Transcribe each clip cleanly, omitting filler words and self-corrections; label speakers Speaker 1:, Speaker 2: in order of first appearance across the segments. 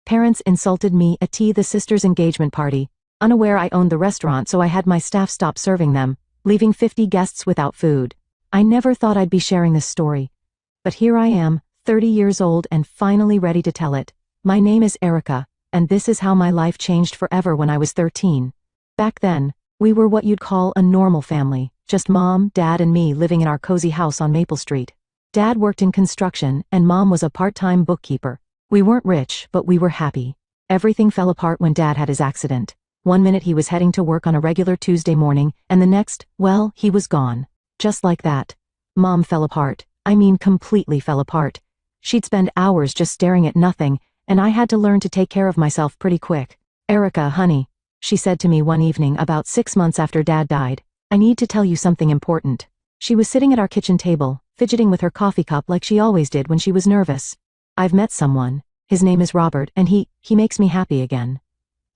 Speaker 1: Parents insulted me at the sister's engagement party, unaware I owned the restaurant, so I had my staff stop serving them, leaving 50 guests without food. I never thought I'd be sharing this story. But here I am, 30 years old and finally ready to tell it. My name is Erica, and this is how my life changed forever when I was 13. Back then, we were what you'd call a normal family, just mom, dad and me living in our cozy house on Maple Street. Dad worked in construction and mom was a part-time bookkeeper. We weren't rich, but we were happy. Everything fell apart when Dad had his accident. One minute he was heading to work on a regular Tuesday morning, and the next, well, he was gone. Just like that. Mom fell apart. I mean completely fell apart. She'd spend hours just staring at nothing, and I had to learn to take care of myself pretty quick. "Erica, honey," she said to me one evening about 6 months after Dad died, "I need to tell you something important." She was sitting at our kitchen table, fidgeting with her coffee cup like she always did when she was nervous. "I've met someone. His name is Robert, and he makes me happy again."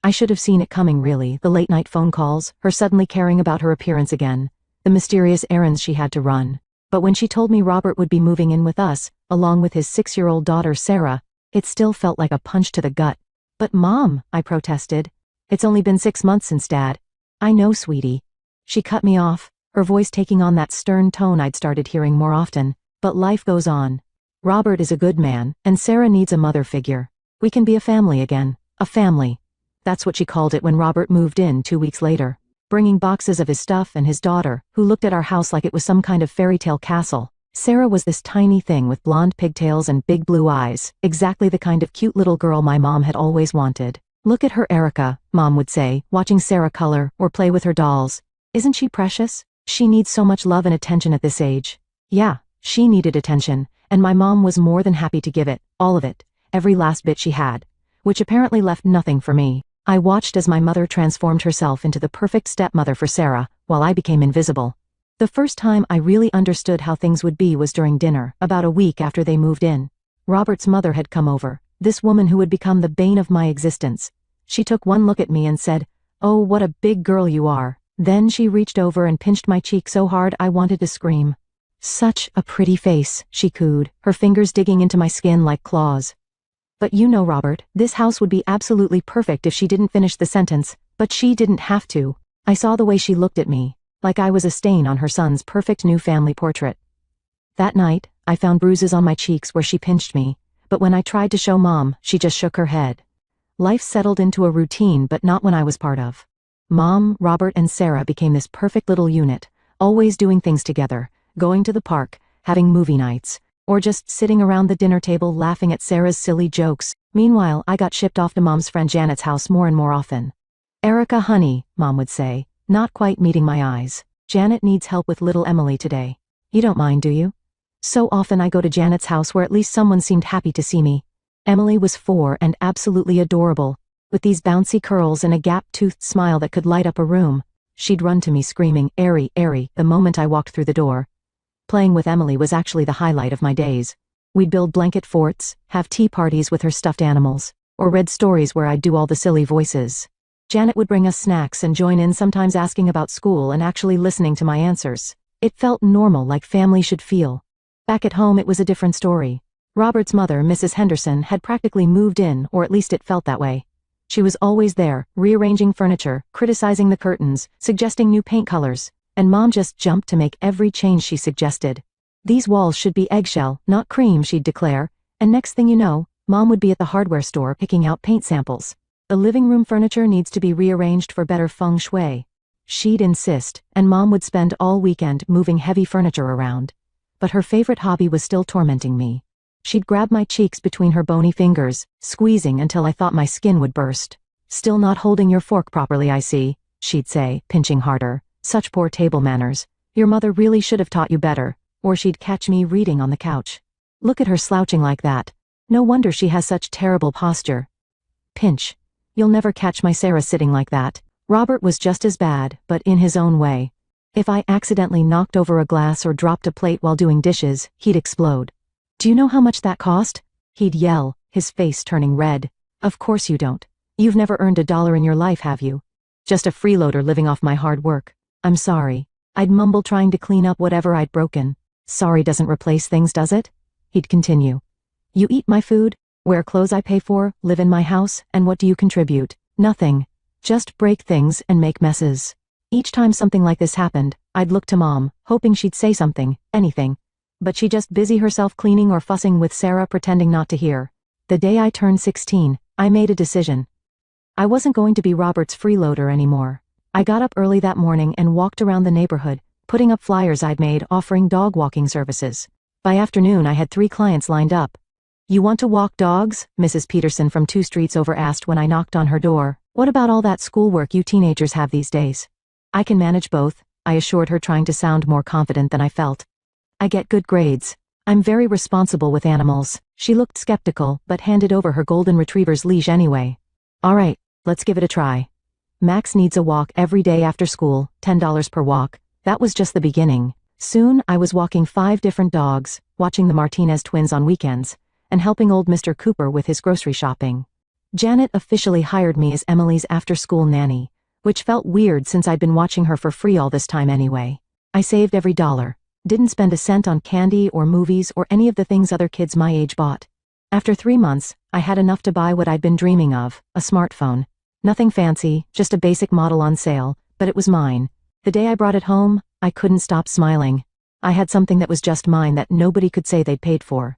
Speaker 1: I should have seen it coming really, the late-night phone calls, her suddenly caring about her appearance again, the mysterious errands she had to run. But when she told me Robert would be moving in with us, along with his 6-year-old daughter Sarah, it still felt like a punch to the gut. "But Mom," I protested. "It's only been 6 months since Dad." "I know, sweetie." She cut me off, her voice taking on that stern tone I'd started hearing more often. "But life goes on. Robert is a good man, and Sarah needs a mother figure. We can be a family again. A family." That's what she called it when Robert moved in 2 weeks later, bringing boxes of his stuff and his daughter, who looked at our house like it was some kind of fairy tale castle. Sarah was this tiny thing with blonde pigtails and big blue eyes, exactly the kind of cute little girl my mom had always wanted. "Look at her, Erica," Mom would say, watching Sarah color or play with her dolls. "Isn't she precious? She needs so much love and attention at this age." Yeah, she needed attention, and my mom was more than happy to give it, all of it, every last bit she had, which apparently left nothing for me. I watched as my mother transformed herself into the perfect stepmother for Sarah, while I became invisible. The first time I really understood how things would be was during dinner, about a week after they moved in. Robert's mother had come over, this woman who would become the bane of my existence. She took one look at me and said, "Oh, what a big girl you are." Then she reached over and pinched my cheek so hard I wanted to scream. "Such a pretty face," she cooed, her fingers digging into my skin like claws. "But you know, Robert, this house would be absolutely perfect if she didn't finish the sentence, but she didn't have to." I saw the way she looked at me, like I was a stain on her son's perfect new family portrait. That night, I found bruises on my cheeks where she pinched me, but when I tried to show Mom, she just shook her head. Life settled into a routine, but not when I was part of. Mom, Robert, and Sarah became this perfect little unit, always doing things together, going to the park, having movie nights, or just sitting around the dinner table laughing at Sarah's silly jokes. Meanwhile, I got shipped off to Mom's friend Janet's house more and more often. "Erica, honey," Mom would say, not quite meeting my eyes. "Janet needs help with little Emily today. You don't mind, do you?" So often I go to Janet's house where at least someone seemed happy to see me. Emily was 4 and absolutely adorable, with these bouncy curls and a gap-toothed smile that could light up a room. She'd run to me screaming, "Airy, Airy," the moment I walked through the door. Playing with Emily was actually the highlight of my days. We'd build blanket forts, have tea parties with her stuffed animals, or read stories where I'd do all the silly voices. Janet would bring us snacks and join in, sometimes asking about school and actually listening to my answers. It felt normal, like family should feel. Back at home it was a different story. Robert's mother, Mrs. Henderson, had practically moved in, or at least it felt that way. She was always there, rearranging furniture, criticizing the curtains, suggesting new paint colors, and Mom just jumped to make every change she suggested. "These walls should be eggshell, not cream," she'd declare, and next thing you know, Mom would be at the hardware store picking out paint samples. "The living room furniture needs to be rearranged for better feng shui." She'd insist, and Mom would spend all weekend moving heavy furniture around. But her favorite hobby was still tormenting me. She'd grab my cheeks between her bony fingers, squeezing until I thought my skin would burst. "Still not holding your fork properly, I see," she'd say, pinching harder. "Such poor table manners. Your mother really should have taught you better." Or she'd catch me reading on the couch. "Look at her slouching like that. No wonder she has such terrible posture." Pinch. "You'll never catch my Sarah sitting like that." Robert was just as bad, but in his own way. If I accidentally knocked over a glass or dropped a plate while doing dishes, he'd explode. "Do you know how much that cost?" he'd yell, his face turning red. "Of course you don't. You've never earned $1 in your life, have you? Just a freeloader living off my hard work." "I'm sorry." I'd mumble, trying to clean up whatever I'd broken. "Sorry doesn't replace things, does it?" he'd continue. "You eat my food? Wear clothes I pay for, live in my house, and what do you contribute? Nothing. Just break things and make messes. Each time something like this happened, I'd look to Mom, hoping she'd say something, anything. But she just busy herself cleaning or fussing with Sarah, pretending not to hear. The day I turned 16, I made a decision. I wasn't going to be Robert's freeloader anymore. I got up early that morning and walked around the neighborhood, putting up flyers I'd made offering dog walking services. By afternoon I had 3 clients lined up. "You want to walk dogs?" Mrs. Peterson from 2 streets over asked when I knocked on her door. "What about all that schoolwork you teenagers have these days?" "I can manage both," I assured her, trying to sound more confident than I felt. "I get good grades. I'm very responsible with animals." She looked skeptical, but handed over her golden retriever's leash anyway. "All right, let's give it a try. Max needs a walk every day after school, $10 per walk." That was just the beginning. Soon I was walking 5 different dogs, watching the Martinez twins on weekends, and helping old Mr. Cooper with his grocery shopping. Janet officially hired me as Emily's after-school nanny, which felt weird since I'd been watching her for free all this time anyway. I saved every dollar, didn't spend a cent on candy or movies or any of the things other kids my age bought. After 3 months, I had enough to buy what I'd been dreaming of, a smartphone. Nothing fancy, just a basic model on sale, but it was mine. The day I brought it home, I couldn't stop smiling. I had something that was just mine that nobody could say they'd paid for.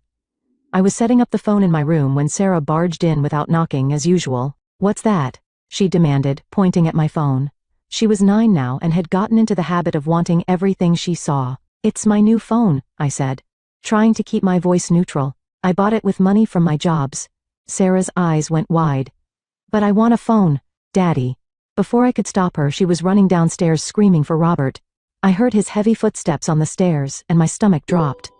Speaker 1: I was setting up the phone in my room when Sarah barged in without knocking as usual. "What's that?" she demanded, pointing at my phone. She was 9 now and had gotten into the habit of wanting everything she saw. "It's my new phone," I said, trying to keep my voice neutral. "I bought it with money from my jobs." Sarah's eyes went wide. "But I want a phone, Daddy." Before I could stop her, she was running downstairs screaming for Robert. I heard his heavy footsteps on the stairs, and my stomach dropped.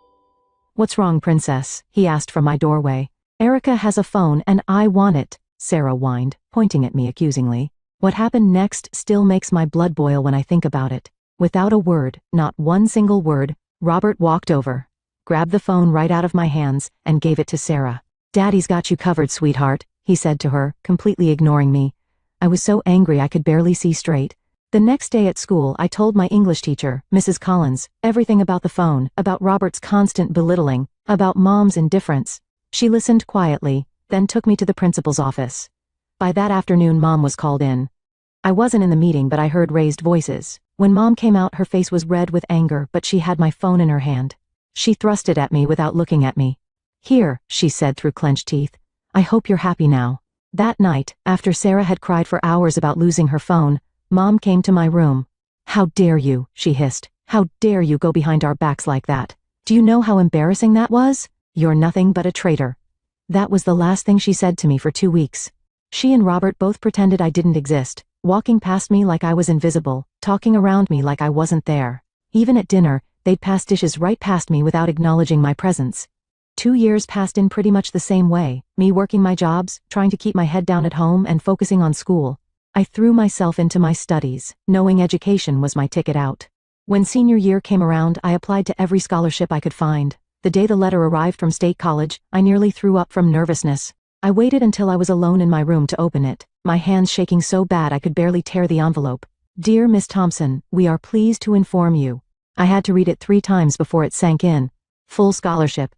Speaker 1: "What's wrong, Princess?" he asked from my doorway. "Erica has a phone and I want it," Sarah whined, pointing at me accusingly. What happened next still makes my blood boil when I think about it. Without a word, not one single word, Robert walked over, grabbed the phone right out of my hands, and gave it to Sarah. "Daddy's got you covered, sweetheart," he said to her, completely ignoring me. I was so angry I could barely see straight. The next day at school, I told my English teacher, Mrs. Collins, everything about the phone, about Robert's constant belittling, about Mom's indifference. She listened quietly, then took me to the principal's office. By that afternoon, Mom was called in. I wasn't in the meeting, but I heard raised voices. When Mom came out, her face was red with anger, but she had my phone in her hand. She thrust it at me without looking at me. "Here," she said through clenched teeth. "I hope you're happy now." That night, after Sarah had cried for hours about losing her phone, Mom came to my room. "How dare you," she hissed. "How dare you go behind our backs like that? Do you know how embarrassing that was? You're nothing but a traitor." That was the last thing she said to me for 2 weeks. She and Robert both pretended I didn't exist, walking past me like I was invisible, talking around me like I wasn't there. Even at dinner, they'd pass dishes right past me without acknowledging my presence. 2 years passed in pretty much the same way, me working my jobs, trying to keep my head down at home and focusing on school. I threw myself into my studies, knowing education was my ticket out. When senior year came around, I applied to every scholarship I could find. The day the letter arrived from State College, I nearly threw up from nervousness. I waited until I was alone in my room to open it, my hands shaking so bad I could barely tear the envelope. "Dear Miss Thompson, we are pleased to inform you." I had to read it 3 times before it sank in. Full scholarship.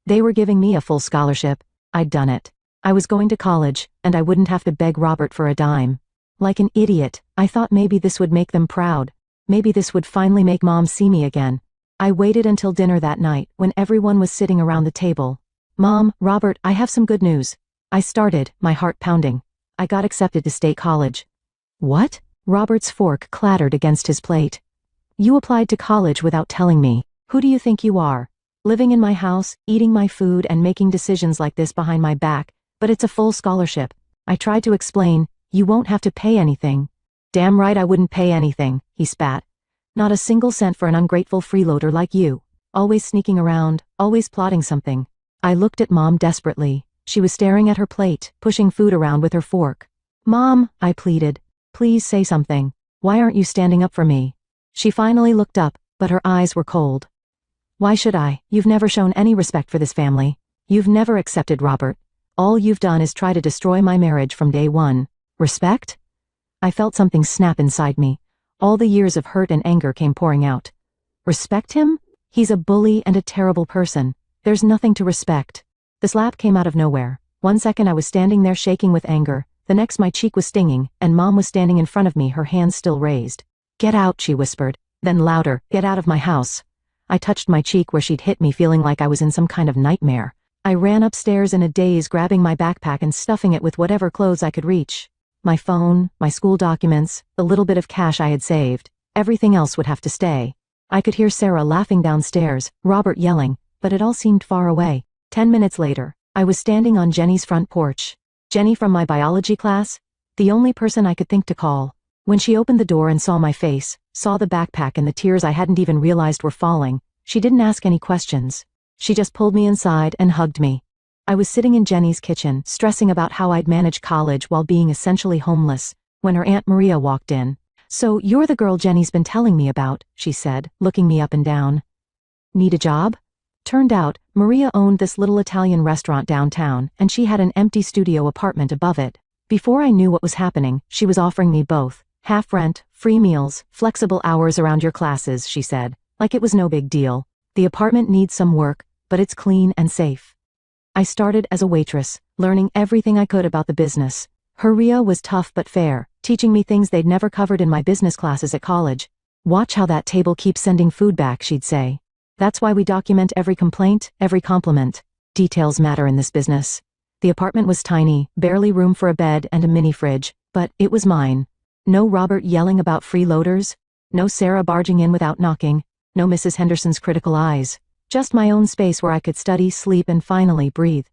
Speaker 1: They were giving me a full scholarship. I'd done it. I was going to college, and I wouldn't have to beg Robert for a dime. Like an idiot, I thought maybe this would make them proud. Maybe this would finally make Mom see me again. I waited until dinner that night, when everyone was sitting around the table. "Mom, Robert, I have some good news." I started, my heart pounding. "I got accepted to State College." "What?" Robert's fork clattered against his plate. "You applied to college without telling me. Who do you think you are? Living in my house, eating my food, and making decisions like this behind my back, but it's a full scholarship." I tried to explain. "You won't have to pay anything." "Damn right I wouldn't pay anything," he spat. "Not a single cent for an ungrateful freeloader like you. Always sneaking around, always plotting something." I looked at Mom desperately. She was staring at her plate, pushing food around with her fork. "Mom," I pleaded, "please say something. Why aren't you standing up for me?" She finally looked up, but her eyes were cold. "Why should I? You've never shown any respect for this family. You've never accepted Robert. All you've done is try to destroy my marriage from day one. Respect?" I felt something snap inside me. All the years of hurt and anger came pouring out. Respect him? He's a bully and a terrible person. There's nothing to respect. The slap came out of nowhere. One second I was standing there shaking with anger, the next my cheek was stinging, and Mom was standing in front of me, her hands still raised. "Get out," she whispered. Then louder, "Get out of my house." I touched my cheek where she'd hit me, feeling like I was in some kind of nightmare. I ran upstairs in a daze, grabbing my backpack and stuffing it with whatever clothes I could reach. My phone, my school documents, the little bit of cash I had saved. Everything else would have to stay. I could hear Sarah laughing downstairs, Robert yelling, but it all seemed far away. 10 minutes later, I was standing on Jenny's front porch. Jenny from my biology class? The only person I could think to call. When she opened the door and saw my face, saw the backpack and the tears I hadn't even realized were falling, she didn't ask any questions. She just pulled me inside and hugged me. I was sitting in Jenny's kitchen, stressing about how I'd manage college while being essentially homeless, when her Aunt Maria walked in. "So you're the girl Jenny's been telling me about," she said, looking me up and down. "Need a job?" Turned out, Maria owned this little Italian restaurant downtown, and she had an empty studio apartment above it. Before I knew what was happening, she was offering me both. "Half rent, free meals, flexible hours around your classes," she said, like it was no big deal. "The apartment needs some work, but it's clean and safe." I started as a waitress, learning everything I could about the business. Maria was tough but fair, teaching me things they'd never covered in my business classes at college. "Watch how that table keeps sending food back," she'd say. "That's why we document every complaint, every compliment. Details matter in this business." The apartment was tiny, barely room for a bed and a mini fridge, but it was mine. No Robert yelling about freeloaders. No Sarah barging in without knocking. No Mrs. Henderson's critical eyes. Just my own space where I could study, sleep, and finally breathe.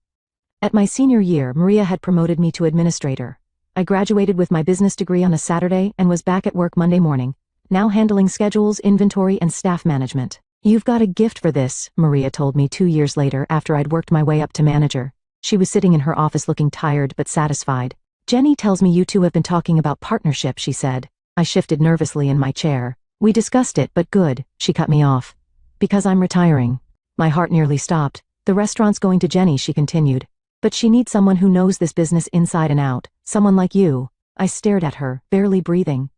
Speaker 1: At my senior year, Maria had promoted me to administrator. I graduated with my business degree on a Saturday and was back at work Monday morning, now handling schedules, inventory, and staff management. "You've got a gift for this," Maria told me 2 years later after I'd worked my way up to manager. She was sitting in her office looking tired but satisfied. "Jenny tells me you two have been talking about partnership," she said. I shifted nervously in my chair. "We discussed it, but good," she cut me off. "Because I'm retiring." My heart nearly stopped. "The restaurant's going to Jenny," she continued. "But she needs someone who knows this business inside and out, someone like you." I stared at her, barely breathing.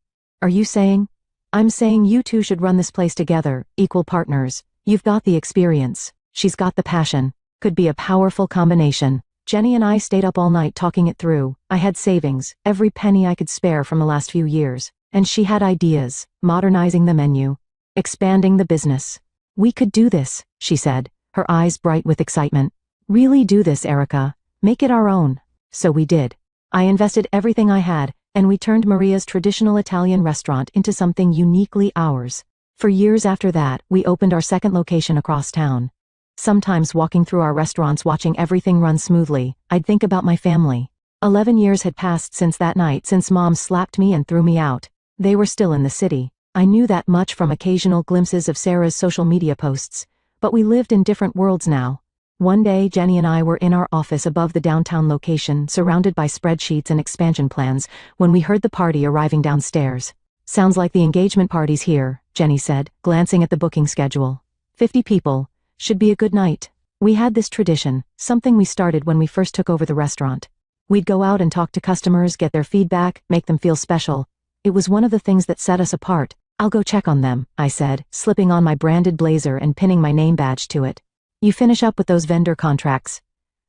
Speaker 1: "Are you saying?" "I'm saying you two should run this place together, equal partners. You've got the experience. She's got the passion. Could be a powerful combination." Jenny and I stayed up all night talking it through. I had savings, every penny I could spare from the last few years. And she had ideas, modernizing the menu, expanding the business. "We could do this," she said, her eyes bright with excitement. "Really do this, Erica. Make it our own." So we did. I invested everything I had, and we turned Maria's traditional Italian restaurant into something uniquely ours. For years after that, we opened our second location across town. Sometimes walking through our restaurants watching everything run smoothly, I'd think about my family. 11 years had passed since that night, since Mom slapped me and threw me out. They were still in the city. I knew that much from occasional glimpses of Sarah's social media posts, but we lived in different worlds now. One day, Jenny and I were in our office above the downtown location, surrounded by spreadsheets and expansion plans, when we heard the party arriving downstairs. "Sounds like the engagement party's here," Jenny said, glancing at the booking schedule. 50 people. Should be a good night." We had this tradition, something we started when we first took over the restaurant. We'd go out and talk to customers, get their feedback, make them feel special. It was one of the things that set us apart. "I'll go check on them," I said, slipping on my branded blazer and pinning my name badge to it. "You finish up with those vendor contracts."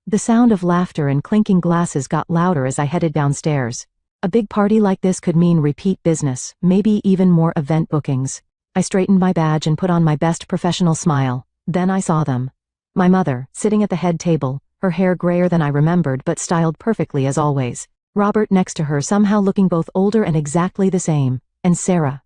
Speaker 1: The sound of laughter and clinking glasses got louder as I headed downstairs. A big party like this could mean repeat business, maybe even more event bookings. I straightened my badge and put on my best professional smile. Then I saw them. My mother, sitting at the head table, her hair grayer than I remembered but styled perfectly as always. Robert next to her, somehow looking both older and exactly the same. And Sarah.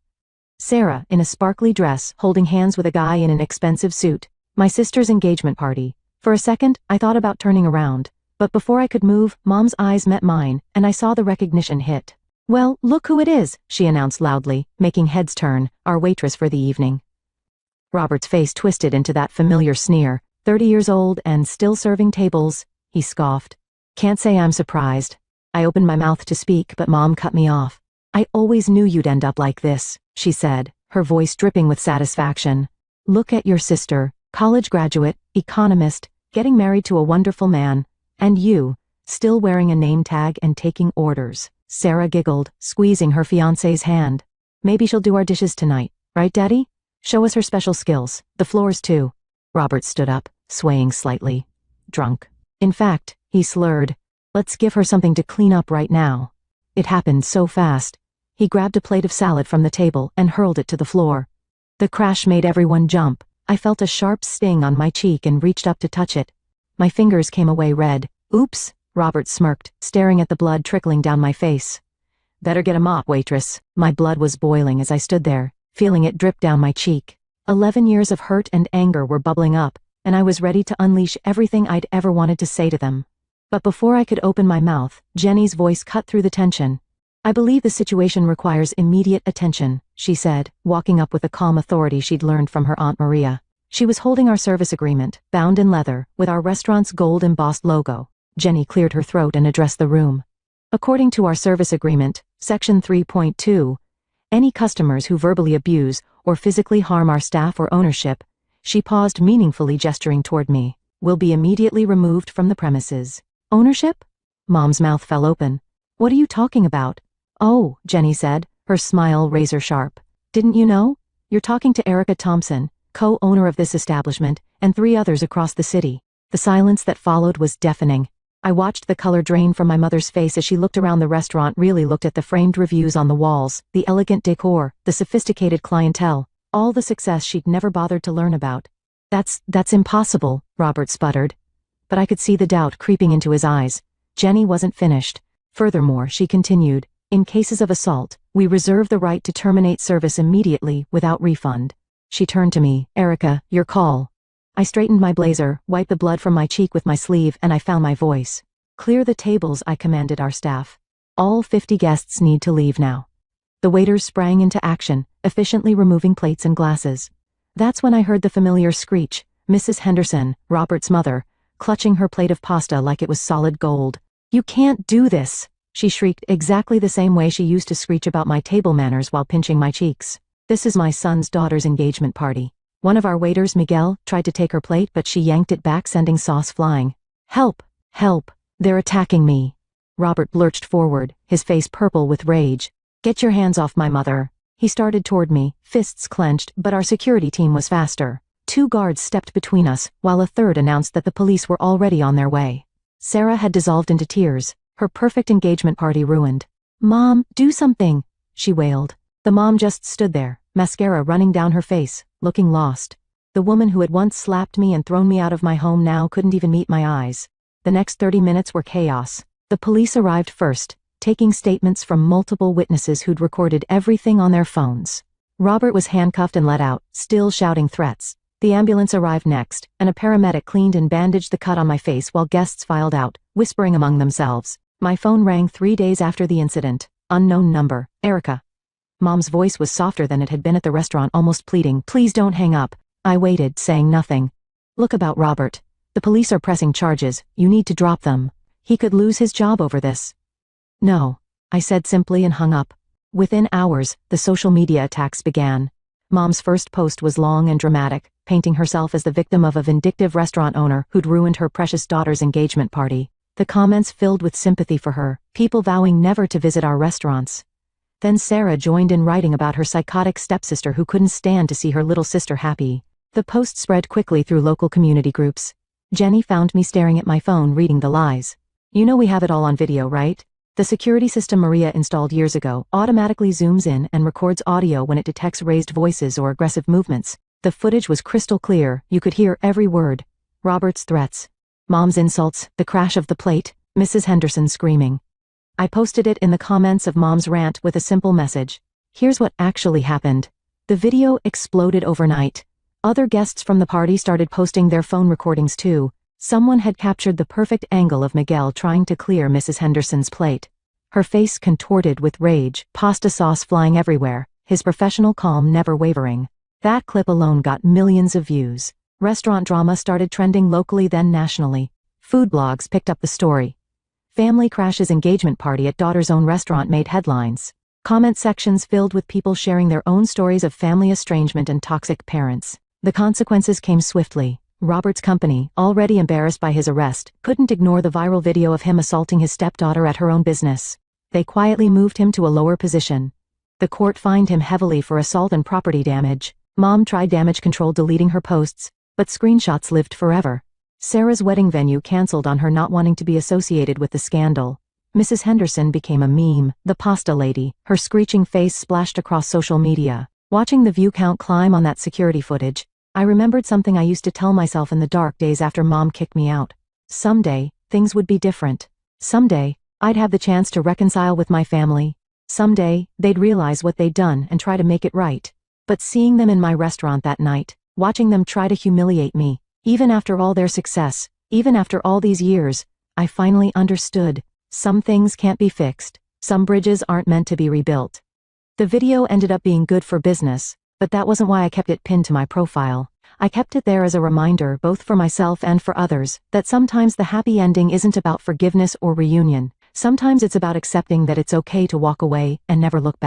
Speaker 1: Sarah, in a sparkly dress, holding hands with a guy in an expensive suit. My sister's engagement party. For a second, I thought about turning around. But before I could move, Mom's eyes met mine, and I saw the recognition hit. "Well, look who it is," she announced loudly, making heads turn, our waitress for the evening. Robert's face twisted into that familiar sneer. 30 years old and still serving tables, he scoffed. "Can't say I'm surprised." I opened my mouth to speak, but Mom cut me off. "I always knew you'd end up like this," she said, her voice dripping with satisfaction. "Look at your sister, college graduate, economist, getting married to a wonderful man. And you, still wearing a name tag and taking orders." Sarah giggled, squeezing her fiancé's hand. "Maybe she'll do our dishes tonight, right, Daddy? Show us her special skills, the floors too." Robert stood up, swaying slightly. "Drunk." In fact, he slurred, Let's give her something to clean up right now. It happened so fast. He grabbed a plate of salad from the table and hurled it to the floor. The crash made everyone jump. I felt a sharp sting on my cheek and reached up to touch it. My fingers came away red. Oops, Robert smirked, staring at the blood trickling down my face. Better get a mop, waitress. My blood was boiling as I stood there, feeling it drip down my cheek. 11 years of hurt and anger were bubbling up, and I was ready to unleash everything I'd ever wanted to say to them. But before I could open my mouth, Jenny's voice cut through the tension. I believe the situation requires immediate attention, she said, walking up with the calm authority she'd learned from her Aunt Maria. She was holding our service agreement, bound in leather, with our restaurant's gold-embossed logo. Jenny cleared her throat and addressed the room. According to our service agreement, Section 3.2, any customers who verbally abuse or physically harm our staff or ownership, she paused meaningfully gesturing toward me, will be immediately removed from the premises. Ownership? Mom's mouth fell open. What are you talking about? Oh, Jenny said, her smile razor sharp. Didn't you know? You're talking to Erica Thompson, co-owner of this establishment, and 3 others across the city. The silence that followed was deafening. I watched the color drain from my mother's face as she looked around the restaurant, really looked at the framed reviews on the walls, the elegant decor, the sophisticated clientele, all the success she'd never bothered to learn about. That's impossible, Robert sputtered. But I could see the doubt creeping into his eyes. Jenny wasn't finished. Furthermore, she continued, in cases of assault, we reserve the right to terminate service immediately without refund. She turned to me. Erica, your call. I straightened my blazer, wiped the blood from my cheek with my sleeve, and I found my voice. Clear the tables, I commanded our staff. All 50 guests need to leave now. The waiters sprang into action, efficiently removing plates and glasses. That's when I heard the familiar screech, Mrs. Henderson, Robert's mother, clutching her plate of pasta like it was solid gold. You can't do this, she shrieked, exactly the same way she used to screech about my table manners while pinching my cheeks. This is my son's daughter's engagement party. One of our waiters, Miguel, tried to take her plate, but she yanked it back, sending sauce flying. Help! Help! They're attacking me. Robert lurched forward, his face purple with rage. Get your hands off my mother. He started toward me, fists clenched, but our security team was faster. 2 guards stepped between us, while a third announced that the police were already on their way. Sarah had dissolved into tears, her perfect engagement party ruined. Mom, do something, she wailed. The mom just stood there, mascara running down her face, looking lost. The woman who had once slapped me and thrown me out of my home now couldn't even meet my eyes. The next 30 minutes were chaos. The police arrived first, taking statements from multiple witnesses who'd recorded everything on their phones. Robert was handcuffed and let out, still shouting threats. The ambulance arrived next, and a paramedic cleaned and bandaged the cut on my face while guests filed out, whispering among themselves. My phone rang 3 days after the incident. Unknown number. Erica. Mom's voice was softer than it had been at the restaurant, almost pleading. Please don't hang up. I waited, saying nothing. Look about Robert. The police are pressing charges. You need to drop them. He could lose his job over this. No, I said simply and hung up. Within hours, the social media attacks began. Mom's first post was long and dramatic, painting herself as the victim of a vindictive restaurant owner who'd ruined her precious daughter's engagement party. The comments filled with sympathy for her, people vowing never to visit our restaurants. Then Sarah joined in writing about her psychotic stepsister who couldn't stand to see her little sister happy. The post spread quickly through local community groups. Jenny found me staring at my phone reading the lies. You know we have it all on video, right? The security system Maria installed years ago automatically zooms in and records audio when it detects raised voices or aggressive movements. The footage was crystal clear, you could hear every word. Robert's threats. Mom's insults, the crash of the plate, Mrs. Henderson screaming. I posted it in the comments of Mom's rant with a simple message. Here's what actually happened. The video exploded overnight. Other guests from the party started posting their phone recordings too. Someone had captured the perfect angle of Miguel trying to clear Mrs. Henderson's plate. Her face contorted with rage, pasta sauce flying everywhere, his professional calm never wavering. That clip alone got millions of views. Restaurant drama started trending locally, then nationally. Food blogs picked up the story. Family crashes engagement party at daughter's own restaurant made headlines. Comment sections filled with people sharing their own stories of family estrangement and toxic parents. The consequences came swiftly. Robert's company, already embarrassed by his arrest, couldn't ignore the viral video of him assaulting his stepdaughter at her own business. They quietly moved him to a lower position. The court fined him heavily for assault and property damage. Mom tried damage control, deleting her posts, but screenshots lived forever. Sarah's wedding venue canceled on her not wanting to be associated with the scandal. Mrs. Henderson became a meme, the pasta lady, her screeching face splashed across social media. Watching the view count climb on that security footage, I remembered something I used to tell myself in the dark days after Mom kicked me out. Someday, things would be different. Someday, I'd have the chance to reconcile with my family. Someday, they'd realize what they'd done and try to make it right. But seeing them in my restaurant that night, watching them try to humiliate me, even after all their success, even after all these years, I finally understood. Some things can't be fixed. Some bridges aren't meant to be rebuilt. The video ended up being good for business, but that wasn't why I kept it pinned to my profile. I kept it there as a reminder, both for myself and for others, that sometimes the happy ending isn't about forgiveness or reunion. Sometimes it's about accepting that it's okay to walk away and never look back.